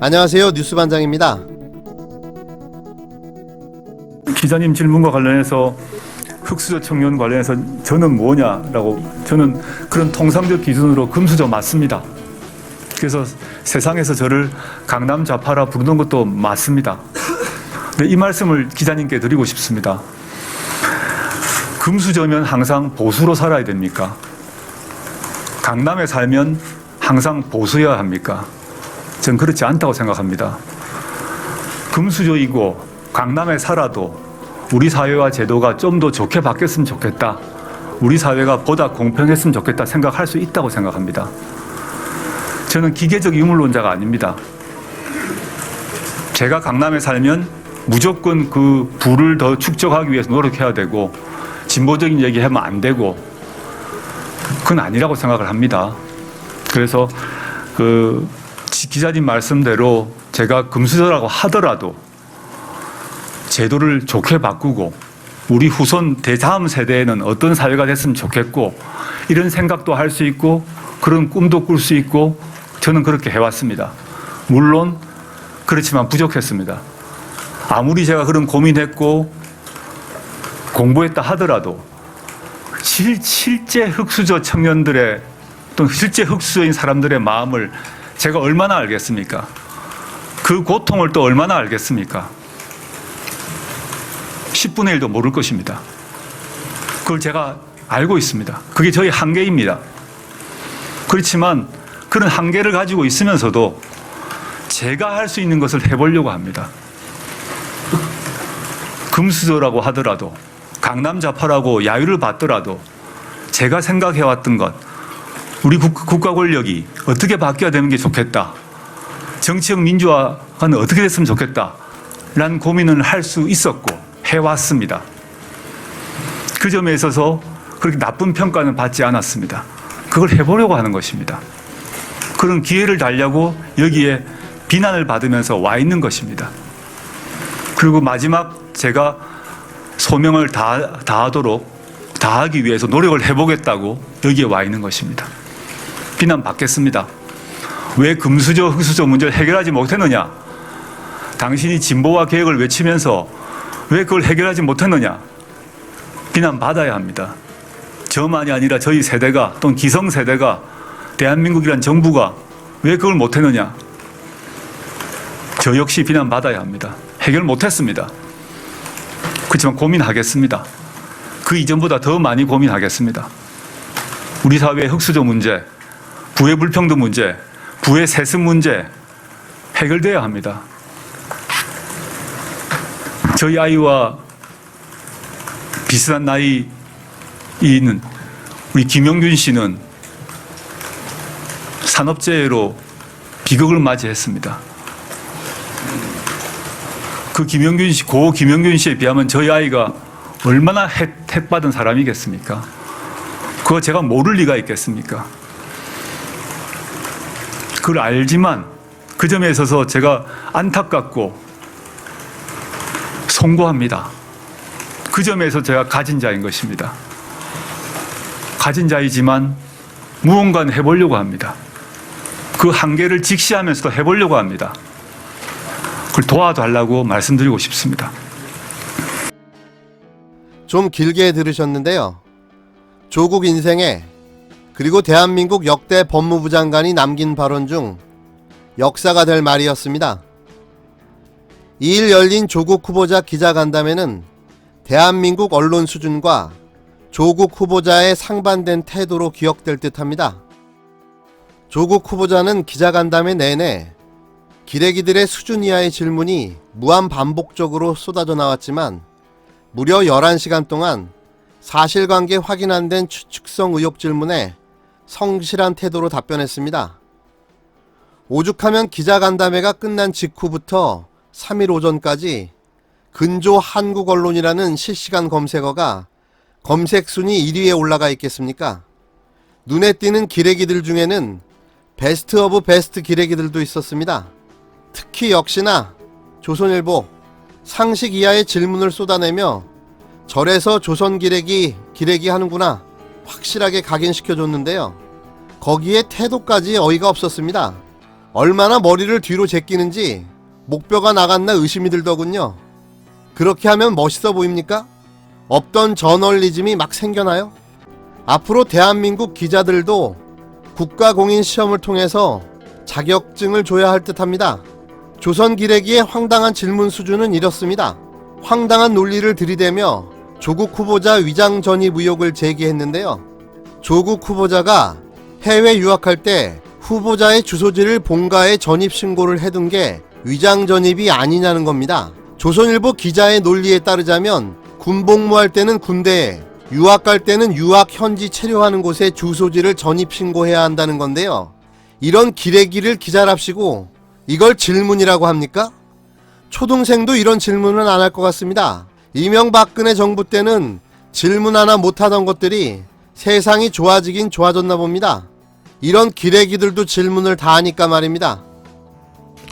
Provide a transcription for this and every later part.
안녕하세요. 뉴스반장입니다. 기자님 질문과 관련해서 흑수저 청년 관련해서 저는 뭐냐라고, 저는 그런 통상적 기준으로 금수저 맞습니다. 그래서 세상에서 저를 강남 좌파라 부르는 것도 맞습니다. 근데 이 말씀을 기자님께 드리고 싶습니다. 금수저면 항상 보수로 살아야 됩니까? 강남에 살면 항상 보수여야 합니까? 전 그렇지 않다고 생각합니다. 금수저이고 강남에 살아도 우리 사회와 제도가 좀 더 좋게 바뀌었으면 좋겠다, 우리 사회가 보다 공평했으면 좋겠다 생각할 수 있다고 생각합니다. 저는 기계적 유물론자가 아닙니다. 제가 강남에 살면 무조건 그 부를 더 축적하기 위해서 노력해야 되고 진보적인 얘기하면 안 되고, 그건 아니라고 생각을 합니다. 그래서 기자님 말씀대로 제가 금수저라고 하더라도 제도를 좋게 바꾸고 우리 후손 대다음 세대에는 어떤 사회가 됐으면 좋겠고, 이런 생각도 할 수 있고 그런 꿈도 꿀 수 있고, 저는 그렇게 해왔습니다. 물론 그렇지만 부족했습니다. 아무리 제가 그런 고민했고 공부했다 하더라도 실제 흑수저 청년들의 또는 실제 흑수저인 사람들의 마음을 제가 얼마나 알겠습니까? 그 고통을 또 얼마나 알겠습니까? 10분의 1도 모를 것입니다. 그걸 제가 알고 있습니다. 그게 저희 한계입니다. 그렇지만 그런 한계를 가지고 있으면서도 제가 할 수 있는 것을 해보려고 합니다. 금수저라고 하더라도, 강남 좌파라고 야유를 받더라도 제가 생각해왔던 것, 우리 국가 권력이 어떻게 바뀌어야 되는 게 좋겠다, 정치적 민주화는 어떻게 됐으면 좋겠다 라는 고민을 할 수 있었고 해왔습니다. 그 점에 있어서 그렇게 나쁜 평가는 받지 않았습니다. 그걸 해보려고 하는 것입니다. 그런 기회를 달려고 여기에 비난을 받으면서 와 있는 것입니다. 그리고 마지막 제가 소명을 다하기 위해서 노력을 해보겠다고 여기에 와 있는 것입니다. 비난 받겠습니다. 왜 금수저, 흑수저 문제를 해결하지 못했느냐? 당신이 진보와 개혁을 외치면서 왜 그걸 해결하지 못했느냐? 비난 받아야 합니다. 저만이 아니라 저희 세대가, 또는 기성세대가, 대한민국이란 정부가 왜 그걸 못했느냐? 저 역시 비난 받아야 합니다. 해결 못했습니다. 그렇지만 고민하겠습니다. 그 이전보다 더 많이 고민하겠습니다. 우리 사회의 흑수저 문제, 부의 불평등 문제, 부의 세습 문제 해결돼야 합니다. 저희 아이와 비슷한 나이 있는 우리 김영균 씨는 산업재해로 비극을 맞이했습니다. 그 고 김영균 씨에 비하면 저희 아이가 얼마나 혜택받은 사람이겠습니까? 그거 제가 모를 리가 있겠습니까? 그걸 알지만 그 점에 있어서 제가 안타깝고 송구합니다. 그 점에서 제가 가진 자인 것입니다. 가진 자이지만 무언가는 해보려고 합니다. 그 한계를 직시하면서도 해보려고 합니다. 그걸 도와달라고 말씀드리고 싶습니다. 좀 길게 들으셨는데요. 조국 인생에, 그리고 대한민국 역대 법무부 장관이 남긴 발언 중 역사가 될 말이었습니다. 2일 열린 조국 후보자 기자간담회는 대한민국 언론 수준과 조국 후보자의 상반된 태도로 기억될 듯합니다. 조국 후보자는 기자간담회 내내 기레기들의 수준 이하의 질문이 무한 반복적으로 쏟아져 나왔지만 무려 11시간 동안 사실관계 확인 안 된 추측성 의혹 질문에 성실한 태도로 답변했습니다. 오죽하면 기자간담회가 끝난 직후부터 3일 오전까지 근조 한국 언론이라는 실시간 검색어가 검색 순위 1위에 올라가 있겠습니까? 눈에 띄는 기레기들 중에는 베스트 오브 베스트 기레기들도 있었습니다. 특히 역시나 조선일보 상식 이하의 질문을 쏟아내며 절에서 조선 기레기 하는구나 확실하게 각인시켜줬는데요. 거기에 태도까지 어이가 없었습니다. 얼마나 머리를 뒤로 제끼는지 목뼈가 나갔나 의심이 들더군요. 그렇게 하면 멋있어 보입니까? 없던 저널리즘이 막 생겨나요? 앞으로 대한민국 기자들도 국가공인 시험을 통해서 자격증을 줘야 할 듯합니다. 조선 기레기의 황당한 질문 수준은 이렇습니다. 황당한 논리를 들이대며 조국 후보자 위장 전입 의혹을 제기했는데요. 조국 후보자가 해외 유학할 때 후보자의 주소지를 본가에 전입 신고를 해둔 게 위장 전입이 아니냐는 겁니다. 조선일보 기자의 논리에 따르자면 군복무할 때는 군대에, 유학 갈 때는 유학 현지 체류하는 곳에 주소지를 전입 신고해야 한다는 건데요. 이런 기레기를 기자랍시고 이걸 질문이라고 합니까? 초등생도 이런 질문은 안 할 것 같습니다. 이명박근혜 정부 때는 질문 하나 못하던 것들이 세상이 좋아지긴 좋아졌나 봅니다. 이런 기레기들도 질문을 다 하니까 말입니다.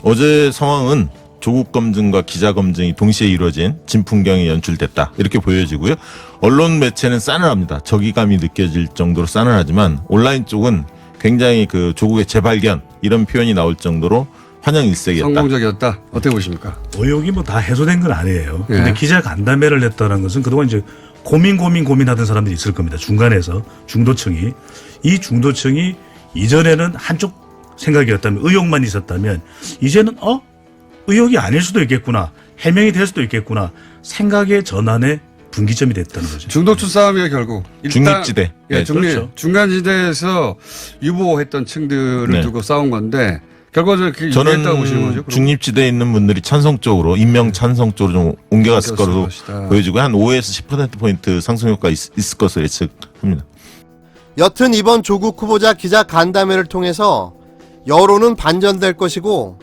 어제 상황은 조국 검증과 기자 검증이 동시에 이루어진 진풍경이 연출됐다, 이렇게 보여지고요. 언론 매체는 싸늘합니다. 적이감이 느껴질 정도로 싸늘하지만 온라인 쪽은 굉장히 그 조국의 재발견, 이런 표현이 나올 정도로 환영 일색이었다. 성공적이었다. 어떻게 보십니까? 의혹이 뭐 다 해소된 건 아니에요. 예. 근데 기자 간담회를 냈다는 것은 그동안 이제 고민하던 사람들이 있을 겁니다. 중간에서 중도층이. 이 중도층이 이전에는 한쪽 생각이었다면, 의혹만 있었다면 이제는 의혹이 아닐 수도 있겠구나, 해명이 될 수도 있겠구나, 생각의 전환의 분기점이 됐다는 거죠. 중도층 싸움이에요, 결국. 일단, 중립지대. 예, 네, 그렇죠. 중간지대에서 유보했던 층들을 네. 두고 싸운 건데 결과적으로 그게 유리했다고 보시는 거죠? 저는 중립지대에 있는 분들이 찬성 쪽으로, 임명 찬성 쪽으로 좀 옮겨갔을 거로 보여지고 한 5에서 10%포인트 상승 효과가 있을 것으로 예측합니다. 여튼 이번 조국 후보자 기자 간담회를 통해서 여론은 반전될 것이고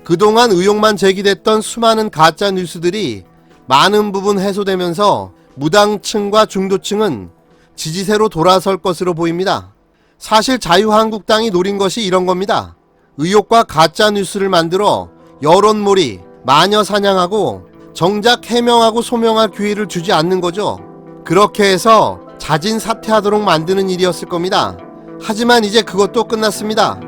그동안 의혹만 제기됐던 수많은 가짜 뉴스들이 많은 부분 해소되면서 무당층과 중도층은 지지세로 돌아설 것으로 보입니다. 사실 자유한국당이 노린 것이 이런 겁니다. 의혹과 가짜 뉴스를 만들어 여론몰이, 마녀 사냥하고 정작 해명하고 소명할 기회를 주지 않는 거죠. 그렇게 해서 자진 사퇴하도록 만드는 일이었을 겁니다. 하지만 이제 그것도 끝났습니다.